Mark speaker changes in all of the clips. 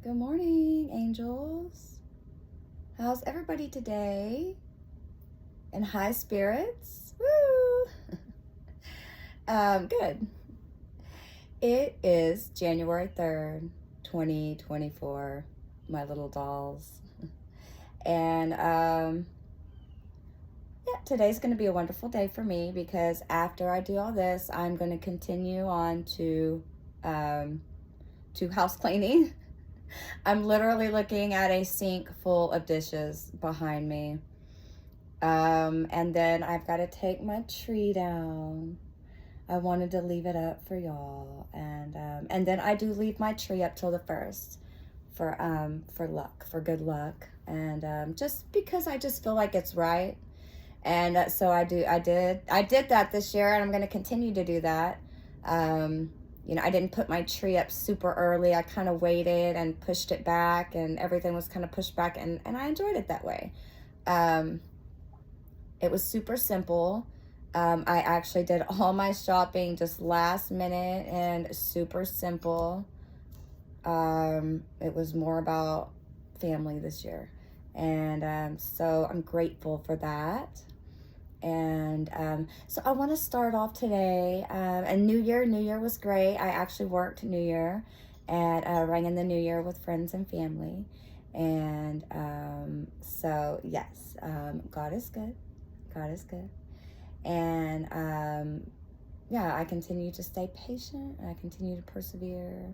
Speaker 1: Good morning, angels. How's everybody today? In high spirits? Woo! Good. It is January 3rd, 2024, my little dolls. And yeah, today's going to be a wonderful day for me because after I do all this, I'm going to continue on to house cleaning. I'm literally looking at a sink full of dishes behind me. And then I've got to take my tree down. I wanted to leave it up for y'all. And then I do leave my tree up till the 1st for luck, for good luck. And just because I just feel like it's right. And so I did that this year, and I'm going to continue to do that. I didn't put my tree up super early. I kind of waited and pushed it back, and everything was kind of pushed back, and I enjoyed it that way. It was super simple. I actually did all my shopping just last minute and super simple. It was more about family this year. And so I'm grateful for that. And so I want to start off today. And New Year was great. I actually worked New Year at rang in the New Year with friends and family. And so yes, God is good. God is good. And yeah, I continue to stay patient. I continue to persevere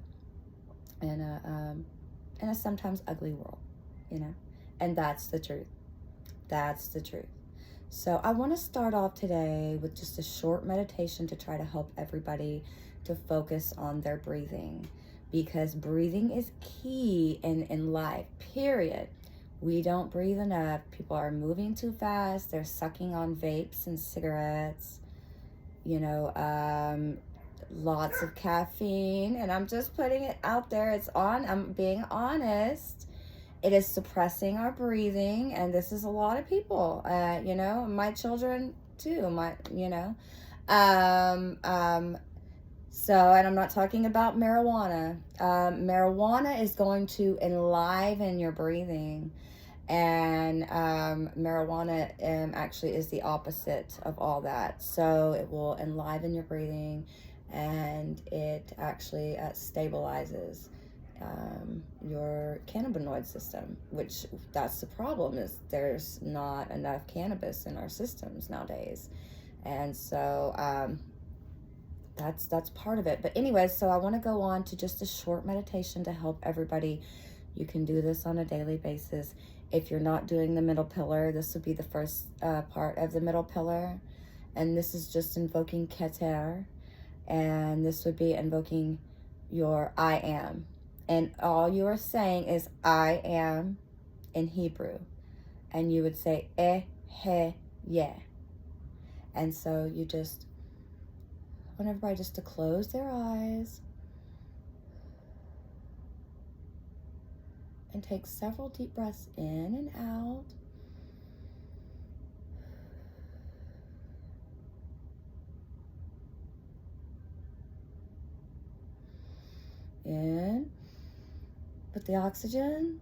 Speaker 1: in a sometimes ugly world, and that's the truth. That's the truth. So I want to start off today with just a short meditation to try to help everybody to focus on their breathing, because breathing is key in life, period. We don't breathe enough. People are moving too fast. They're sucking on vapes and cigarettes, lots of caffeine. And I'm just putting it out there. I'm being honest. It is suppressing our breathing, and this is a lot of people, my children too, so, and I'm not talking about marijuana. Marijuana is going to enliven your breathing, and marijuana actually is the opposite of all that. So it will enliven your breathing, and it actually stabilizes your cannabinoid system, which that's the problem, is there's not enough cannabis in our systems nowadays. And so that's part of it. But anyways, so I want to go on to just a short meditation to help everybody. You can do this on a daily basis. If you're not doing the middle pillar, this would be the first part of the middle pillar. And this is just invoking Keter. And this would be invoking your I am. And all you are saying is I am in Hebrew. And you would say he, ye. And so you just, I want everybody just to close their eyes and take several deep breaths in and out. In with the oxygen,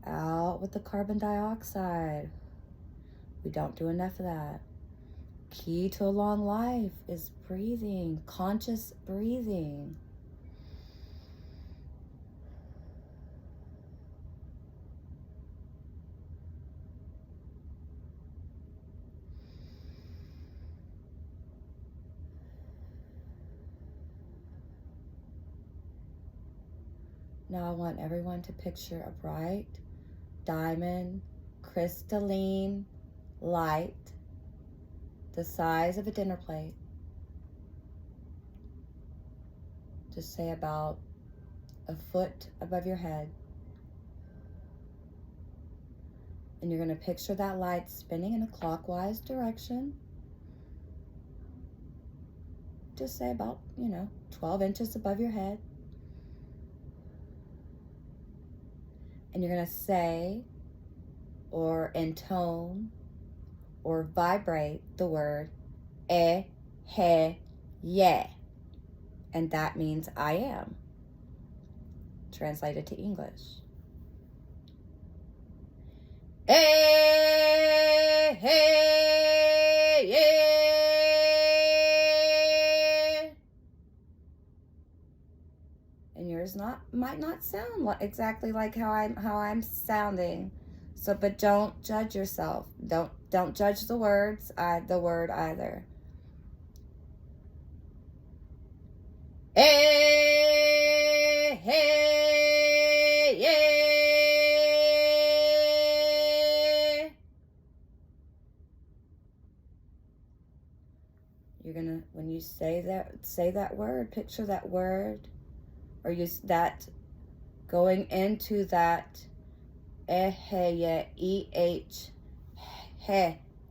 Speaker 1: out with the carbon dioxide. We don't do enough of that. Key to a long life is breathing, conscious breathing. Now I want everyone to picture a bright, diamond, crystalline light the size of a dinner plate. Just say about a foot above your head. And you're going to picture that light spinning in a clockwise direction. Just say about, 12 inches above your head. And you're going to say or intone or vibrate the word he, ye. And that means I am. translated to English. Hey, hey, yeah. And yours might not sound exactly like how I'm sounding. So, but don't judge yourself. Don't judge the word either. Hey, hey, yeah. You're gonna, when you say that word, picture that word, or use that going into that E-H,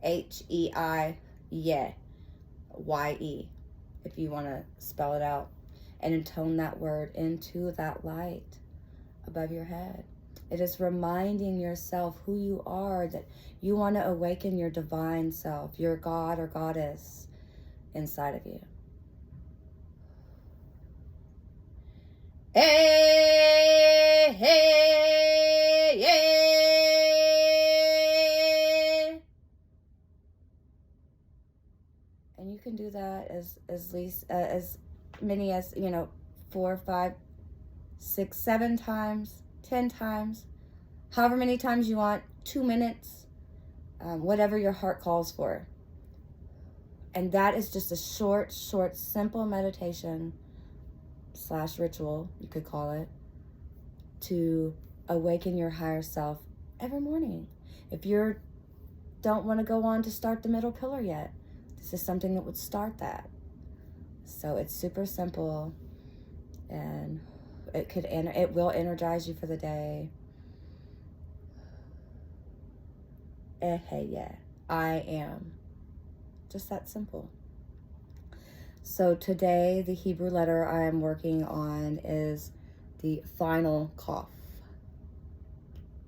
Speaker 1: H-E-I, yeah, Y-E, if you want to spell it out, and intone that word into that light above your head. It is reminding yourself who you are, that you want to awaken your divine self, your God or goddess inside of you. Hey, hey, yeah. And you can do that as many as 4, 5, 6, 7 times, 10 times, however many times you want, 2 minutes, whatever your heart calls for. And that is just a short, simple meditation / ritual, you could call it, to awaken your higher self every morning. If you don't want to go on to start the middle pillar yet, this is something that would start that. So it's super simple, and it will energize you for the day. Hey, yeah, I am. Just that simple. So today, the Hebrew letter I am working on is the final Kaf,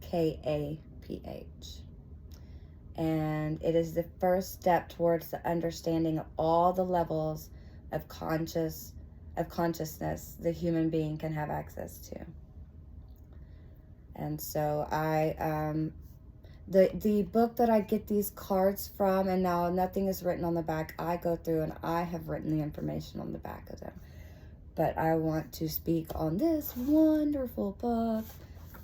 Speaker 1: K-A-P-H. And it is the first step towards the understanding of all the levels of consciousness the human being can have access to. And so the book that I get these cards from, and now nothing is written on the back, I go through and I have written the information on the back of them. But I want to speak on this wonderful book.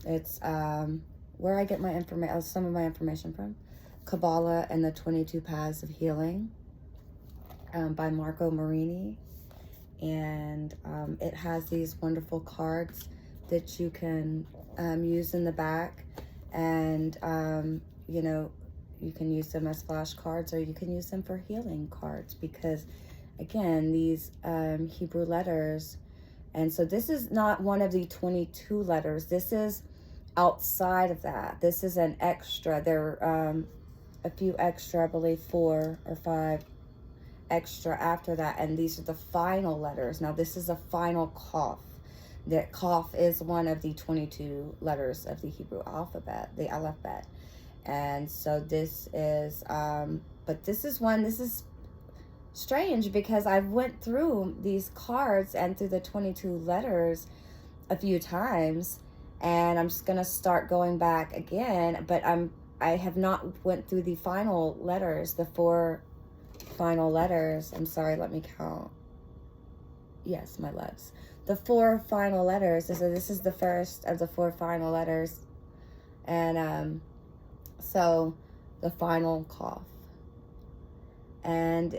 Speaker 1: It's where I get my information, some of my information from. Kabbalah and the 22 Paths of Healing by Marco Marini. And it has these wonderful cards that you can use in the back. And, you can use them as flashcards, or you can use them for healing cards, because, again, these Hebrew letters, and so this is not one of the 22 letters. This is outside of that. This is an extra. There are a few extra, I believe 4 or 5 extra after that, and these are the final letters. Now, this is a final Kaf. That Kaf is one of the 22 letters of the Hebrew alphabet, the alphabet. And so this is, but this is strange, because I went through these cards and through the 22 letters a few times, and I'm just going to start going back again, but I have not went through the final letters, the 4 final letters. I'm sorry, let me count. Yes, my legs. The 4 final letters. So this is the first of the 4 final letters. And so the final Kaf. And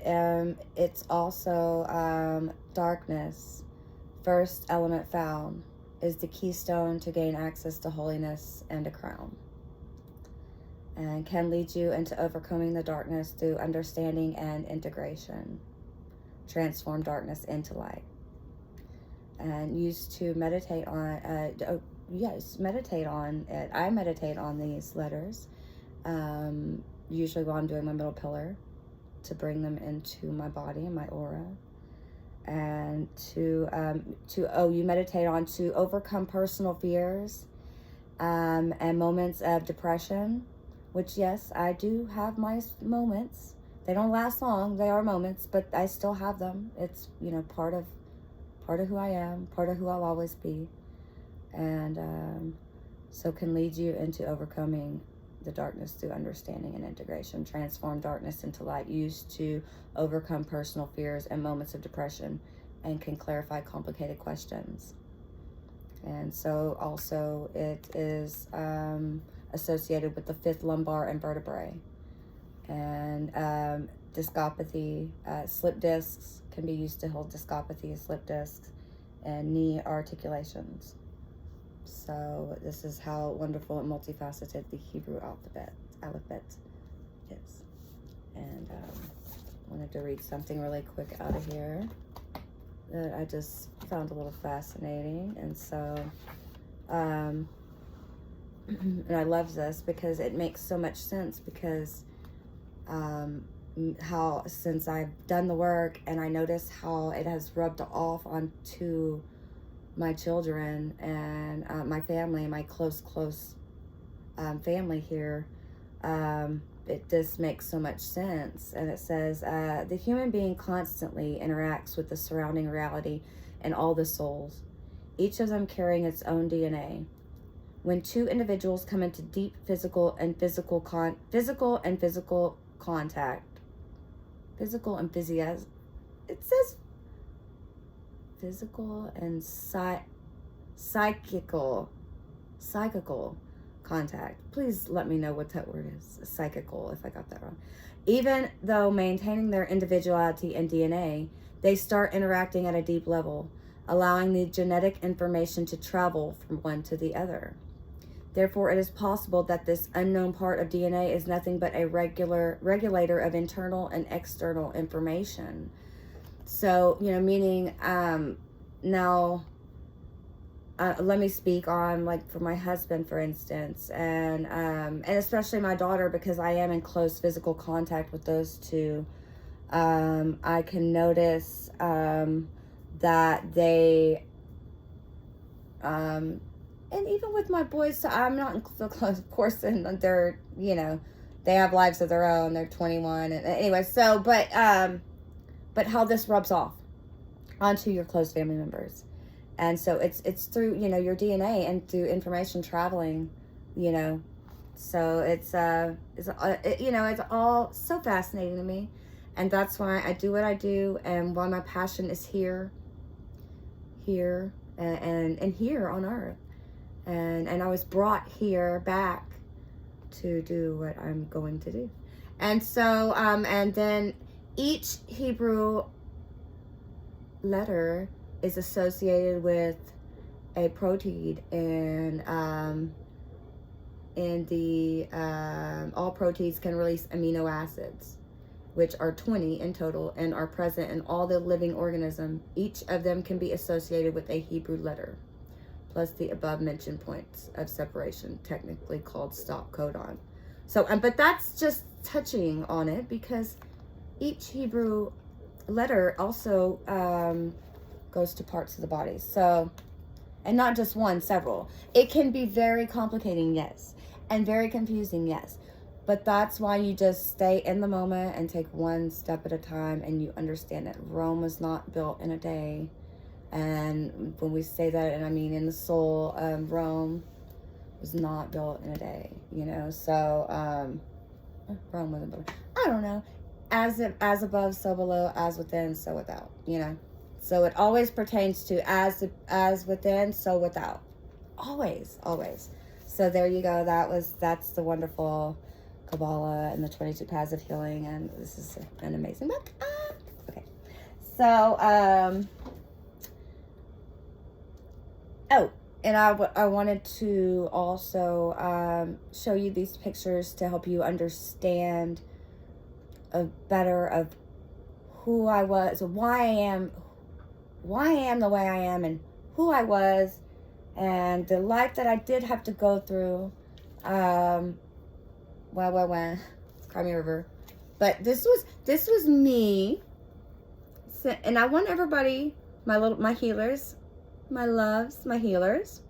Speaker 1: it's also darkness. First element found is the keystone to gain access to holiness and a crown. And can lead you into overcoming the darkness through understanding and integration. Transform darkness into light. And used to meditate on, meditate on it. I meditate on these letters, usually while I'm doing my middle pillar, to bring them into my body and my aura. And you meditate on to overcome personal fears and moments of depression, which, yes, I do have my moments. They don't last long. They are moments, but I still have them. It's, part of who I am, part of who I'll always be. and so can lead you into overcoming the darkness through understanding and integration. Transform darkness into light, used to overcome personal fears and moments of depression, and can clarify complicated questions. And so also it is associated with the fifth lumbar and vertebrae. And discopathy, slip discs can be used to heal discopathy, slip discs, and knee articulations. So this is how wonderful and multifaceted the Hebrew alphabet is. And wanted to read something really quick out of here that I just found a little fascinating. And so, and I love this because it makes so much sense, because how, since I've done the work and I notice how it has rubbed off onto my children and my family, my close family here, it just makes so much sense. And it says, the human being constantly interacts with the surrounding reality and all the souls, each of them carrying its own DNA. When two individuals come into deep physical and physical contact, it says physical and psychical contact. Please let me know what that word is. Psychical, if I got that wrong. Even though maintaining their individuality and DNA, they start interacting at a deep level, allowing the genetic information to travel from one to the other. Therefore, it is possible that this unknown part of DNA is nothing but a regulator of internal and external information. So, meaning, now, let me speak on, like, for my husband, for instance, and especially my daughter, because I am in close physical contact with those two. I can notice that they, and even with my boys, so I'm not so close, of course, and they're, they have lives of their own. They're 21, and anyway, so, but how this rubs off onto your close family members. And so it's through, your DNA and through information traveling, so it's all so fascinating to me. And that's why I do what I do, and why my passion is here, and here on earth. And I was brought here back to do what I'm going to do. And so, and then each Hebrew letter is associated with a protein, and all proteins can release amino acids, which are 20 in total and are present in all the living organism. Each of them can be associated with a Hebrew letter, plus the above mentioned points of separation, technically called stop codon. So, but that's just touching on it, because each Hebrew letter also goes to parts of the body. So, and not just one, several. It can be very complicating, yes, and very confusing, yes. But that's why you just stay in the moment and take one step at a time, and you understand that Rome was not built in a day. And when we say that, and I mean in the soul, Rome was not built in a day, so Rome wasn't built. I don't know. As above, so below, as within, so without, So it always pertains to as within, so without. Always. So there you go. That's the wonderful Kabbalah and the 22 paths of healing, and this is an amazing book. Okay. So, and I wanted to also show you these pictures to help you understand better of who I was, why I am the way I am, and who I was, and the life that I did have to go through. Cry me a river. But this was me, and I want everybody, my healers, my loves, my healers,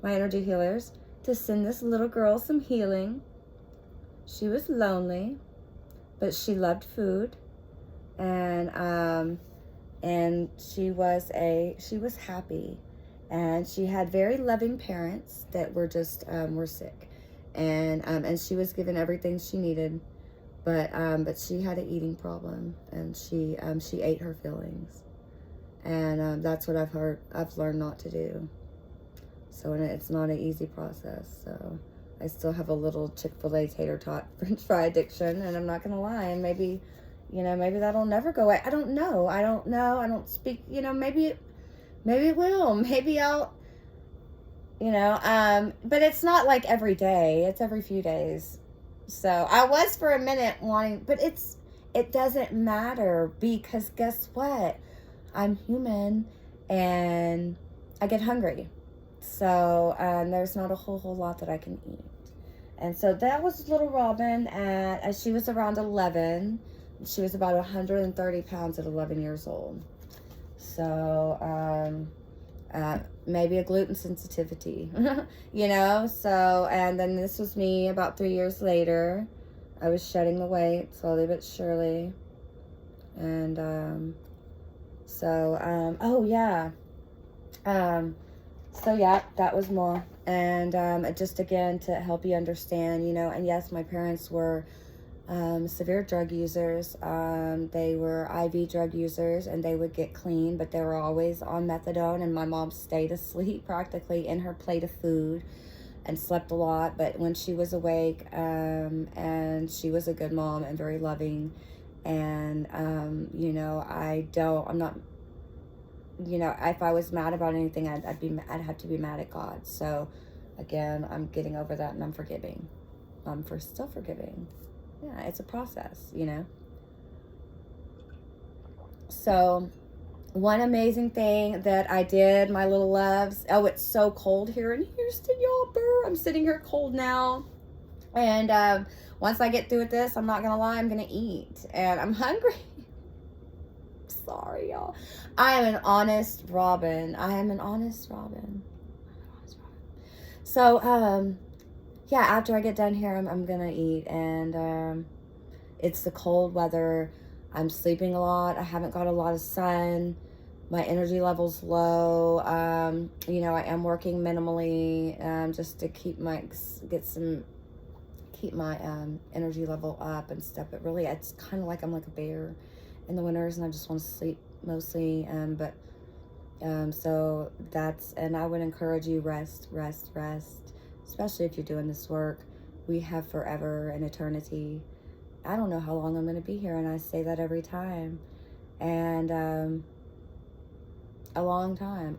Speaker 1: my energy healers, to send this little girl some healing. She was lonely, but she loved food, and she was happy, And she had very loving parents that were just were sick, and she was given everything she needed, but she had an eating problem, and she ate her feelings, and that's what I've learned not to do. So it's not an easy process. So I still have a little Chick-fil-A tater tot French fry addiction, and I'm not gonna lie. And maybe, maybe that'll never go away. I don't know. I don't speak. Maybe it will. Maybe I'll. But it's not like every day. It's every few days. So I was for a minute wanting, but it doesn't matter, because guess what? I'm human, and I get hungry. So there's not a whole lot that I can eat. And so that was little Robin as she was around 11. She was about 130 pounds at 11 years old. So maybe a gluten sensitivity, So, and then this was me about 3 years later. I was shedding the weight slowly but surely. And oh yeah. So yeah, that was more. And just again to help you understand, and yes, my parents were severe drug users. They were IV drug users, and they would get clean, but they were always on methadone, and my mom stayed asleep practically in her plate of food and slept a lot. But when she was awake, and she was a good mom and very loving, and I'm not, if I was mad about anything, I'd have to be mad at God. So again, I'm getting over that, and I'm forgiving. I'm still forgiving. Yeah, it's a process, So one amazing thing that I did, my little loves. Oh, it's so cold here in Houston, y'all. I'm sitting here cold now. And once I get through with this, I'm not gonna lie, I'm gonna eat, and I'm hungry. Sorry, y'all. I am an honest Robin. So, yeah, after I get done here, I'm gonna eat, and it's the cold weather. I'm sleeping a lot. I haven't got a lot of sun. My energy level's low. I am working minimally, just to keep my energy level up and stuff. But really, it's kind of like I'm like a bear in the winters, and I just want to sleep mostly. So that's, and I would encourage you, rest, especially if you're doing this work. We have forever and eternity. I don't know how long I'm going to be here, and I say that every time. And a long time.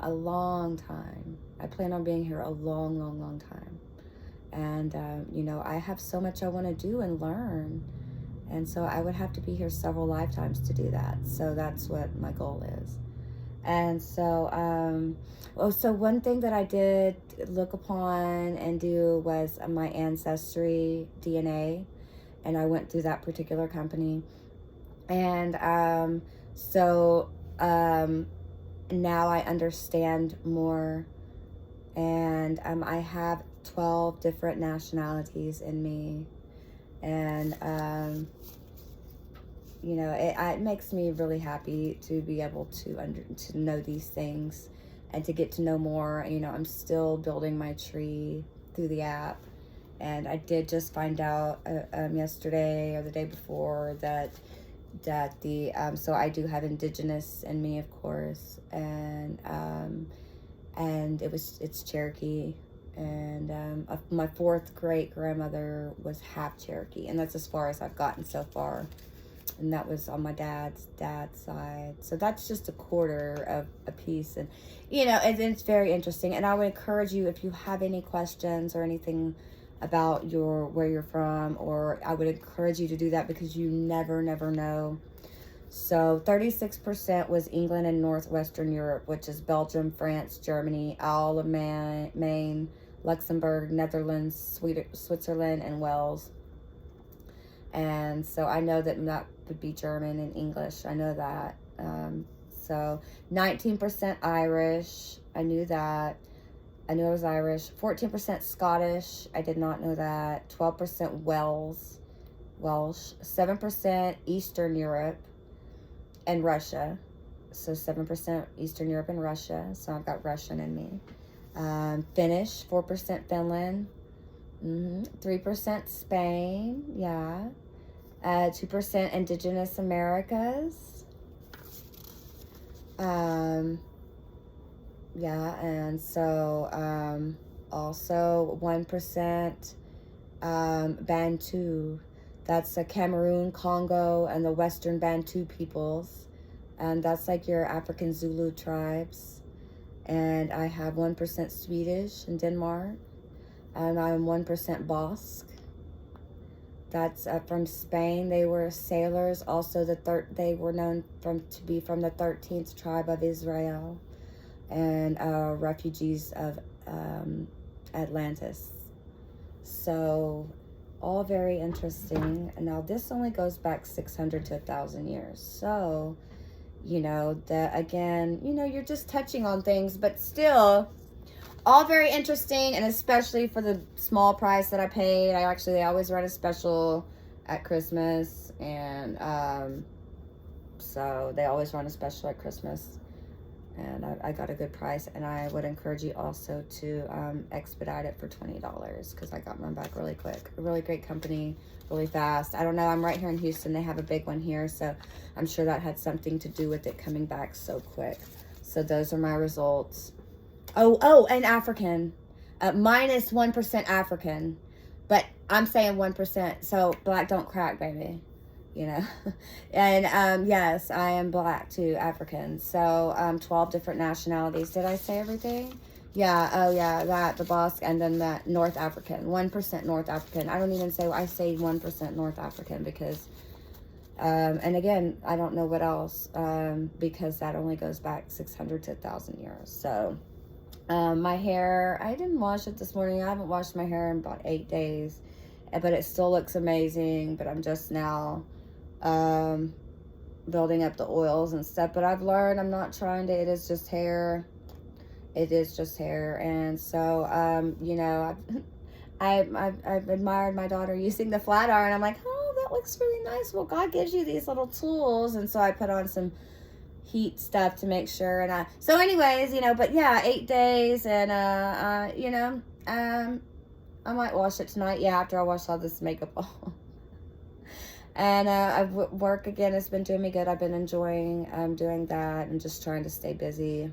Speaker 1: I plan on being here a long time. And I have so much I want to do and learn. And so I would have to be here several lifetimes to do that. So that's what my goal is. And so, so one thing that I did look upon and do was my ancestry DNA. And I went through that particular company. And so now I understand more. And I have 12 different nationalities in me. And it makes me really happy to be able to know these things and to get to know more. I'm still building my tree through the app, and I did just find out yesterday or the day before that the so I do have indigenous in me, of course, and it's Cherokee. And my fourth great grandmother was half Cherokee, and that's as far as I've gotten so far. And that was on my dad's side. So that's just a quarter of a piece. And, it's very interesting. And I would encourage you, if you have any questions or anything about where you're from, or I would encourage you to do that, because you never know. So 36% was England and Northwestern Europe, which is Belgium, France, Germany, Isle of Maine, Luxembourg, Netherlands, Switzerland, and Wales. And so I know that would be German and English. I know that. So 19% Irish. I knew that. I knew I was Irish. 14% Scottish. I did not know that. 12% Welsh. 7% Eastern Europe and Russia. So 7% Eastern Europe and Russia. So I've got Russian in me. Finnish, 4% Finland. 3% Spain. Yeah. 2% Indigenous Americas. Yeah, and so also 1% Bantu. That's the Cameroon, Congo, and the Western Bantu peoples. And that's like your African Zulu tribes. And I have 1% Swedish in Denmark. And I'm 1% Basque. That's from Spain. They were sailors. Also, they were known to be from the 13th tribe of Israel, and refugees of Atlantis. So, all very interesting. And now this only goes back 600 to 1,000 years. So, again, you're just touching on things, but still, all very interesting, and especially for the small price that I paid. They always run a special at Christmas, and so they always run a special at Christmas, and I got a good price, and I would encourage you also to expedite it for $20, because I got mine back really quick. A really great company, really fast. I don't know, I'm right here in Houston. They have a big one here, so I'm sure that had something to do with it coming back so quick. So those are my results. Oh, and African. Minus 1% African. But I'm saying 1%. So black don't crack, baby. And yes, I am black too, African. So 12 different nationalities. Did I say everything? Yeah, oh yeah, the Basque, and then that North African. 1% North African. I don't even say, I say 1% North African because, and again, I don't know what else, because that only goes back 600 to 1,000 years. So, my hair, I didn't wash it this morning. I haven't washed my hair in about 8 days, but it still looks amazing. But I'm just now building up the oils and stuff. But I've learned I'm not trying to, it is just hair. It is just hair. And so, I've admired my daughter using the flat iron. I'm like, oh, that looks really nice. Well, God gives you these little tools. And so I put on some heat stuff to make sure. And so anyways, but yeah, 8 days, and I might wash it tonight, after I wash all this makeup off. And work again has been doing me good. I've been enjoying doing that and just trying to stay busy.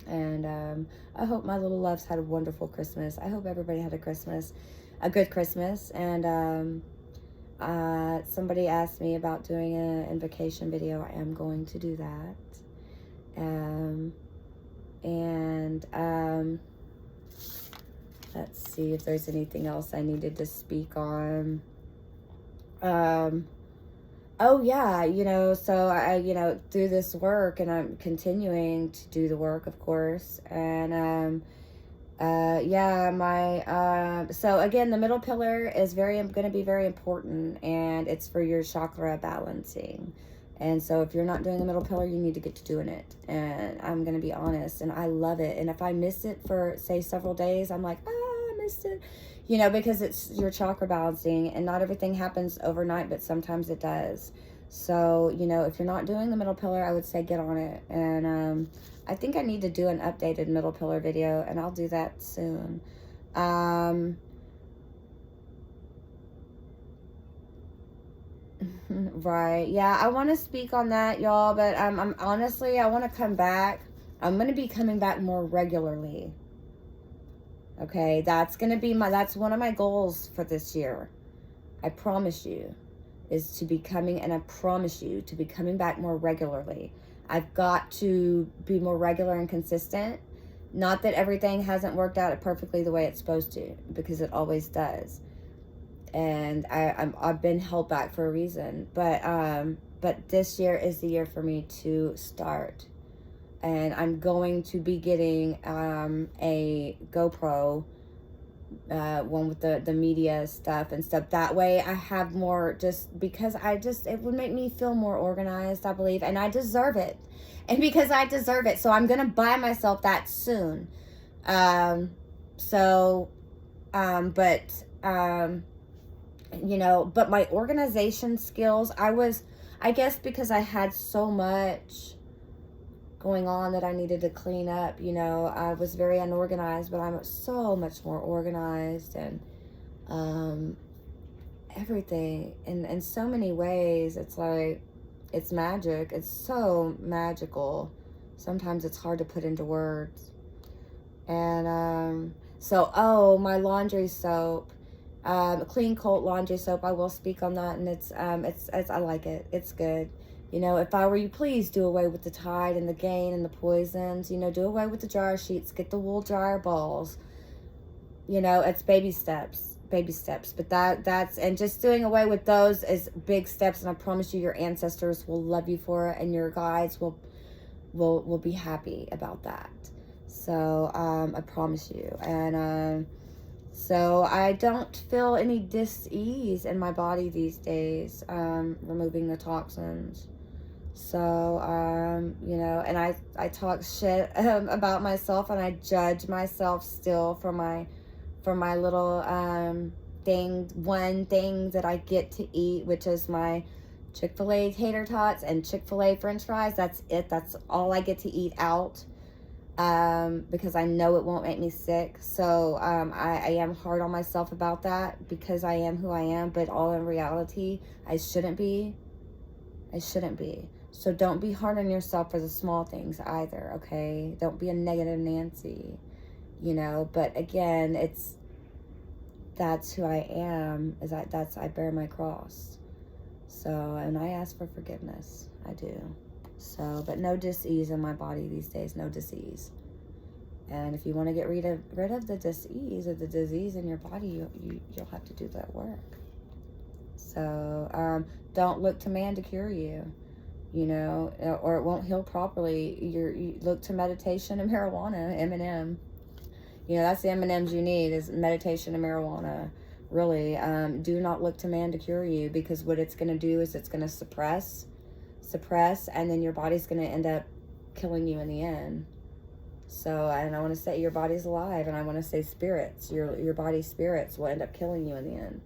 Speaker 1: And I hope my little loves had a wonderful Christmas. I hope everybody had a good Christmas. And somebody asked me about doing an invocation video. I am going to do that. Let's see if there's anything else I needed to speak on. Oh yeah, so I, do this work, and I'm continuing to do the work, of course. And so again, the middle pillar is going to be very important, and it's for your chakra balancing. And so if you're not doing the middle pillar, you need to get to doing it. And I'm going to be honest, and I love it. And if I miss it for, say, several days, I'm like, I missed it, because it's your chakra balancing, and not everything happens overnight, but sometimes it does. So, if you're not doing the middle pillar, I would say get on it. And I think I need to do an updated middle pillar video, and I'll do that soon. Right. Yeah, I want to speak on that, y'all, but I'm honestly, I want to come back. I'm going to be coming back more regularly. Okay, that's one of my goals for this year. I promise you, is to be coming, and I promise you to be coming back more regularly. I've got to be more regular and consistent. Not that everything hasn't worked out perfectly the way it's supposed to, because it always does. And I've been held back for a reason. But this year is the year for me to start. And I'm going to be getting a GoPro, one with the media stuff and stuff. That way I have more, just because it would make me feel more organized, I believe. And I deserve it. And because I deserve it. So I'm going to buy myself that soon. But my organization skills, I guess because I had so much going on that I needed to clean up. You know, I was very unorganized, but I'm so much more organized, and everything in so many ways. It's like, it's magic. It's so magical. Sometimes it's hard to put into words. And so my laundry soap, Clean Coat laundry soap, I will speak on that, and it's I like it. It's good. You know, if I were you, please do away with the Tide and the Gain and the poisons. You know, do away with the dryer sheets. Get the wool dryer balls. You know, it's baby steps. But that's, and just doing away with those is big steps, and I promise you, your ancestors will love you for it, and your guides will be happy about that. So I promise you. And so I don't feel any dis-ease in my body these days, removing the toxins. So you know, and I talk shit about myself, and I judge myself still for my little one thing that I get to eat, which is my Chick-fil-A tater tots and Chick-fil-A French fries. That's it. That's all I get to eat out, because I know it won't make me sick. So I am hard on myself about that, because I am who I am, but all in reality, I shouldn't be. So don't be hard on yourself for the small things either, okay? Don't be a negative Nancy, you know. But again, that's who I am, I bear my cross. So, and I ask for forgiveness. I do. So, but no dis-ease in my body these days, no dis-ease. And if you want to get rid of the dis-ease or the disease in your body, you'll have to do that work. So, don't look to man to cure you, you know, or it won't heal properly. You look to meditation and marijuana, M&M. You know, that's the M&Ms you need, is meditation and marijuana. Really, do not look to man to cure you, because what it's going to do is it's going to suppress, and then your body's going to end up killing you in the end. So, and I want to say your body's alive, and I want to say spirits, your body's spirits will end up killing you in the end.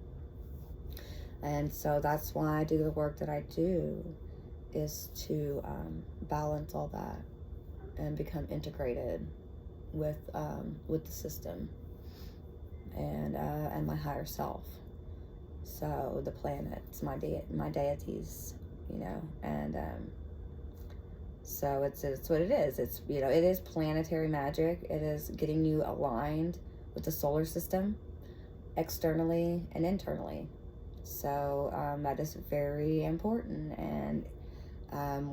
Speaker 1: And so that's why I do the work that I do, is to balance all that and become integrated with the system and my higher self. So the planets, my deities, you know, and so it's what it is. It's, you know, it is planetary magic. It is getting you aligned with the solar system, externally and internally. So that is very important, and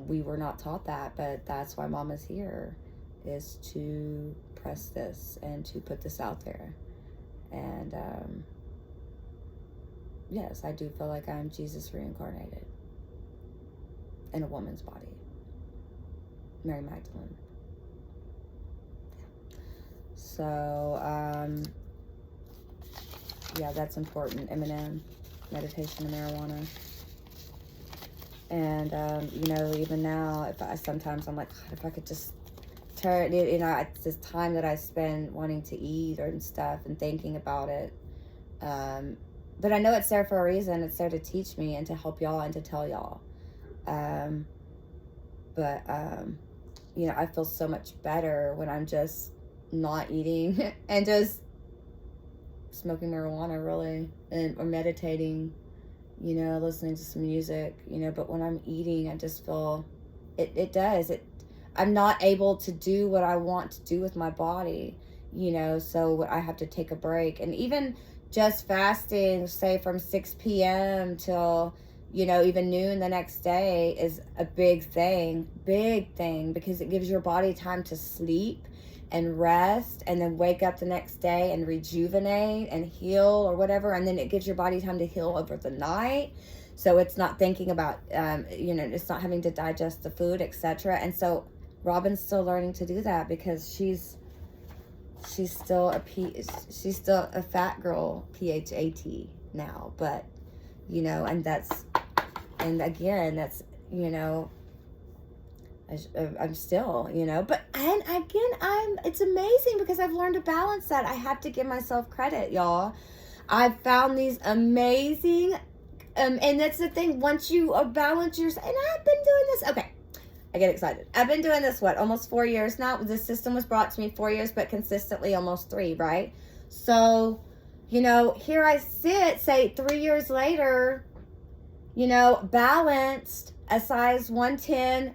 Speaker 1: we were not taught that, but that's why Mama's here, is to press this and to put this out there. And yes, I do feel like I'm Jesus reincarnated in a woman's body. Mary Magdalene. So yeah, that's important. M&M, meditation and marijuana. And you know, even now, sometimes I'm like, God, if I could just turn it, you know, it's this time that I spend wanting to eat and stuff and thinking about it. But I know it's there for a reason. It's there to teach me and to help y'all and to tell y'all. But you know, I feel so much better when I'm just not eating and just smoking marijuana, really, or meditating, you know, listening to some music, you know. But when I'm eating, I just feel I'm not able to do what I want to do with my body, you know, so I have to take a break. And even just fasting, say from 6 p.m. till, you know, even noon the next day, is a big thing, because it gives your body time to sleep and rest, and then wake up the next day and rejuvenate and heal or whatever. And then it gives your body time to heal over the night. So it's not thinking about, you know, it's not having to digest the food, etc. And so Robin's still learning to do that, because she's still a fat girl, PHAT now. But, you know, and again, that's, you know, I'm still, you know, but, and again, it's amazing, because I've learned to balance that. I have to give myself credit, y'all. I've found these amazing, and that's the thing, once you balance yourself, and I've been doing this, okay, I get excited. I've been doing this, almost 4 years now. This system was brought to me 4 years, but consistently almost 3, right? So, here I sit, say 3 years later, balanced, a size 110,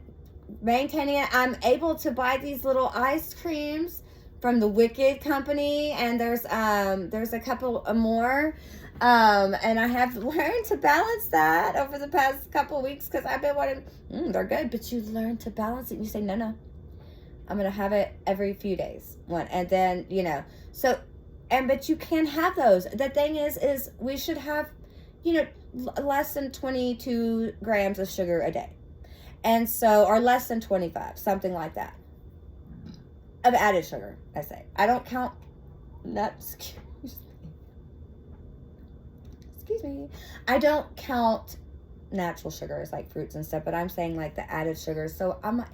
Speaker 1: maintaining it. I'm able to buy these little ice creams from the Wicked company, and there's a couple more. And I have learned to balance that over the past couple weeks because I've been wanting, they're good, but you learn to balance it. And you say, no, I'm going to have it every few days. And then, but you can have those. The thing is we should have, less than 22 grams of sugar a day. And so, or less than 25, something like that. Of added sugar, I say. I don't count nuts. Excuse me. I don't count natural sugars like fruits and stuff, but I'm saying like the added sugars. So I'm,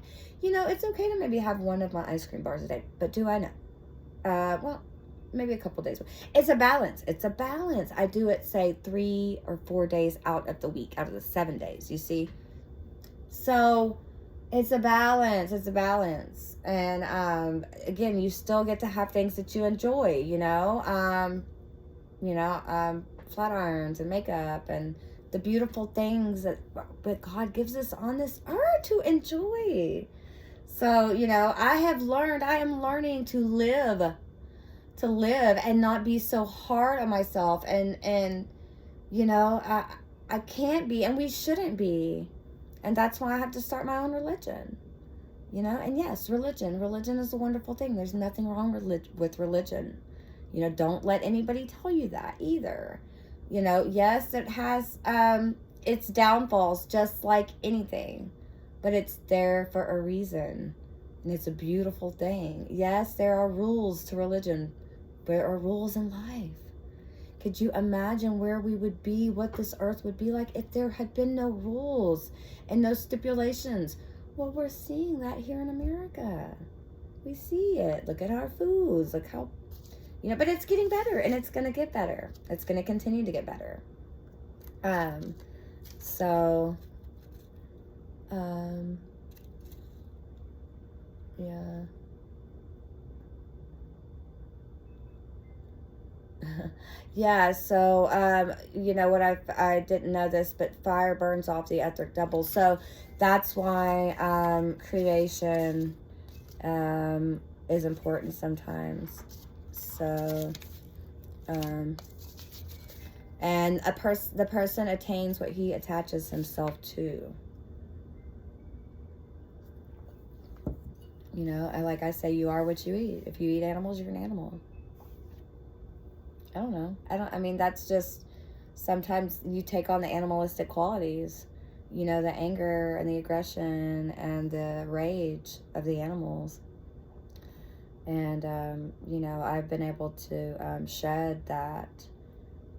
Speaker 1: it's okay to maybe have one of my ice cream bars a day, but do I know? Well, maybe a couple days. It's a balance. I do it, say, 3 or 4 days out of the week, out of the 7 days, you see? So it's a balance. And, again, you still get to have things that you enjoy, flat irons and makeup and the beautiful things that God gives us on this earth to enjoy. So, I am learning to live and not be so hard on myself. And I can't be, and we shouldn't be. And that's why I have to start my own religion, and yes, religion is a wonderful thing. There's nothing wrong with religion. Don't let anybody tell you that either. Yes, it has its downfalls, just like anything, but it's there for a reason, and it's a beautiful thing. Yes, there are rules to religion. There are rules in life. Could you imagine where we would be, what this earth would be like if there had been no rules and no stipulations? Well, we're seeing that here in America. We see it. Look at our foods. Look how, but it's getting better, and it's going to get better. It's going to continue to get better. Yeah. Yeah, so, what I didn't know this, but fire burns off the etheric double. So that's why creation is important sometimes. So, and the person attains what he attaches himself to. Like I say, you are what you eat. If you eat animals, you're an animal. I don't know. That's just, sometimes you take on the animalistic qualities, the anger and the aggression and the rage of the animals. And, I've been able to shed that,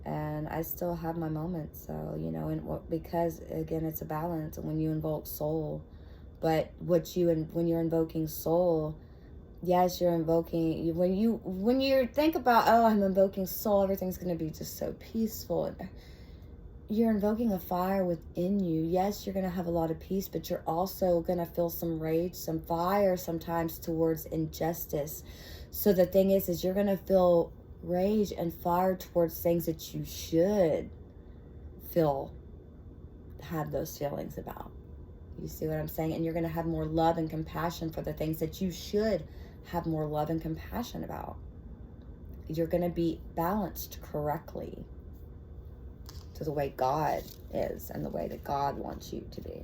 Speaker 1: and I still have my moments. So, because, again, it's a balance when you invoke soul. But when you're invoking soul, yes, you're invoking, when you think about, I'm invoking soul, everything's going to be just so peaceful. You're invoking a fire within you. Yes, you're going to have a lot of peace, but you're also going to feel some rage, some fire sometimes towards injustice. So the thing is you're going to feel rage and fire towards things that you should have those feelings about. You see what I'm saying? And you're going to have more love and compassion for the things that you should have more love and compassion about. You're going to be balanced correctly to the way God is and the way that God wants you to be.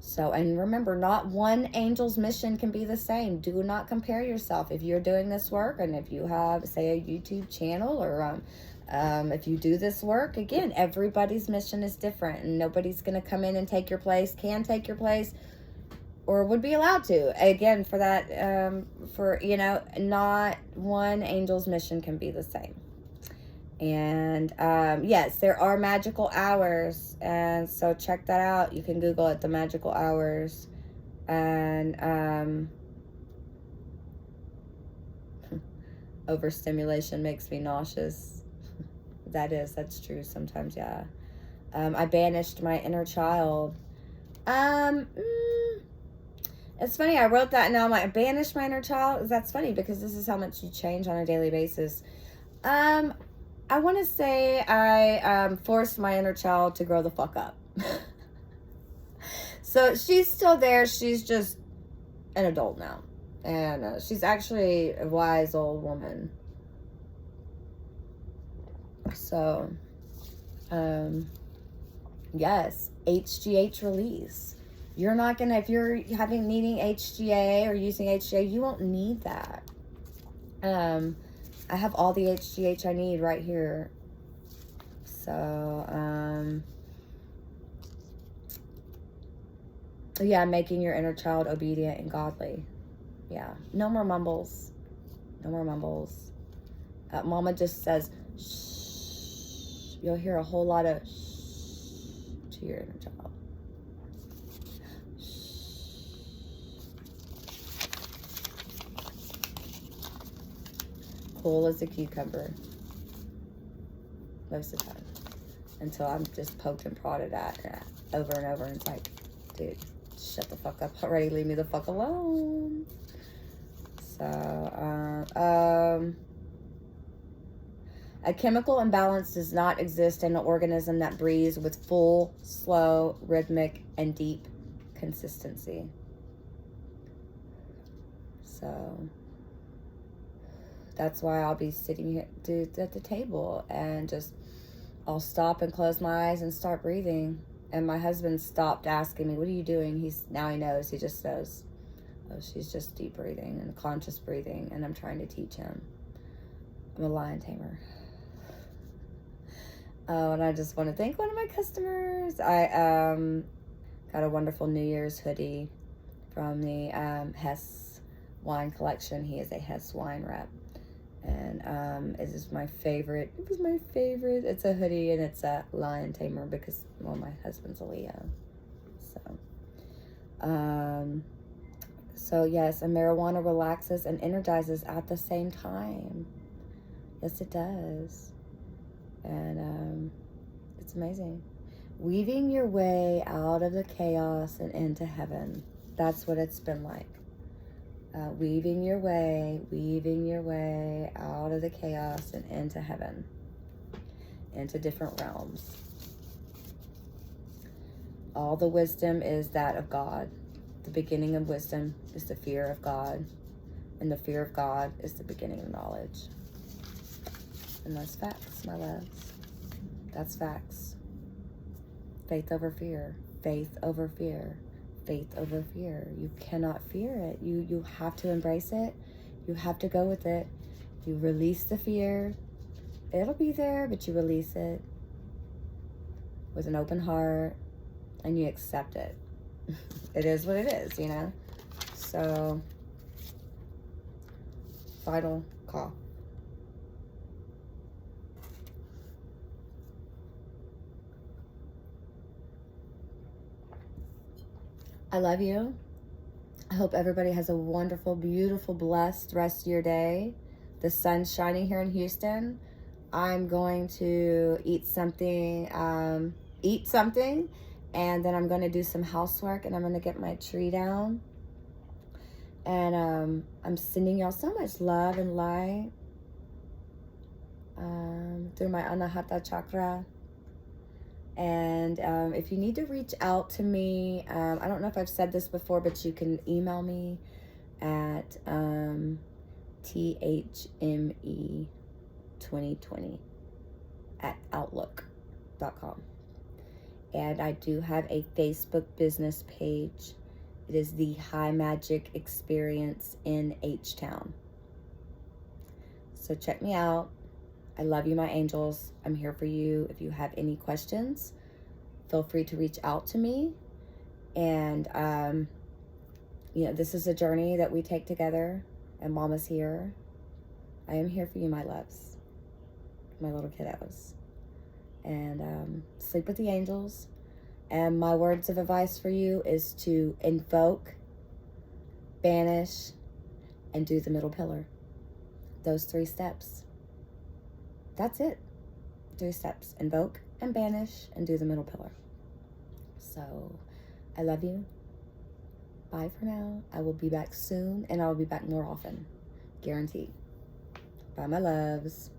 Speaker 1: So, and remember, not one angel's mission can be the same. Do not compare yourself. If you're doing this work, and if you have, say, a YouTube channel, or if you do this work, again, everybody's mission is different, and nobody's going to come in and take your place, can take your place, or would be allowed to. Again, for that, not one angel's mission can be the same. And yes, there are magical hours, and so check that out. You can Google it, the magical hours. And overstimulation makes me nauseous. That's true sometimes, yeah. I banished my inner child Um, it's funny. I wrote that and now I'm like, banish my inner child. That's funny because this is how much you change on a daily basis. I want to say I forced my inner child to grow the fuck up. So she's still there. She's just an adult now. And she's actually a wise old woman. So, yes, HGH release. You're not going to, if you're needing HGA or using HGA, you won't need that. I have all the HGH I need right here. So, yeah, making your inner child obedient and godly. Yeah, no more mumbles. No more mumbles. Mama just says, shh. You'll hear a whole lot of shh to your inner child. Cool as a cucumber. Most of the time. Until I'm just poked and prodded at over and over. And it's like, dude, shut the fuck up already. Leave me the fuck alone. So, a chemical imbalance does not exist in an organism that breathes with full, slow, rhythmic, and deep consistency. So, that's why I'll be sitting here at the table and just, I'll stop and close my eyes and start breathing. And my husband stopped asking me, what are you doing? Now he knows. He just knows. Oh, she's just deep breathing and conscious breathing. And I'm trying to teach him. I'm a lion tamer. Oh, and I just want to thank one of my customers. I got a wonderful New Year's hoodie from the Hess wine collection. He is a Hess wine rep. And it is my favorite. It was my favorite. It's a hoodie and it's a lion tamer because, well, my husband's a Leo. So yes, and marijuana relaxes and energizes at the same time. Yes, it does. And it's amazing. Weaving your way out of the chaos and into heaven. That's what it's been like. Weaving your way out of the chaos and into heaven, into different realms. All the wisdom is that of God. The beginning of wisdom is the fear of God, and the fear of God is the beginning of knowledge. And that's facts, my loves. That's facts. Faith over fear. Faith over fear. Faith over fear. You cannot fear it. You have to embrace it. You have to go with it. You release the fear. It'll be there, but you release it with an open heart and you accept it. It is what it is, you know? So, final call. I love you. I hope everybody has a wonderful, beautiful, blessed rest of your day. The sun's shining here in Houston. I'm going to eat something, and then I'm going to do some housework, and I'm going to get my tree down. And I'm sending y'all so much love and light through my Anahata chakra. And if you need to reach out to me, I don't know if I've said this before, but you can email me at thme2020@outlook.com. And I do have a Facebook business page. It is the High Magic Experience in H-Town. So check me out. I love you, my angels. I'm here for you. If you have any questions, feel free to reach out to me. And, this is a journey that we take together, and Mama's here. I am here for you, my loves, my little kiddos. And sleep with the angels. And my words of advice for you is to invoke, banish, and do the middle pillar. Those 3 steps. That's it. 3 steps. Invoke and banish and do the middle pillar. So I love you. Bye for now. I will be back soon, and I will be back more often. Guaranteed. Bye, my loves.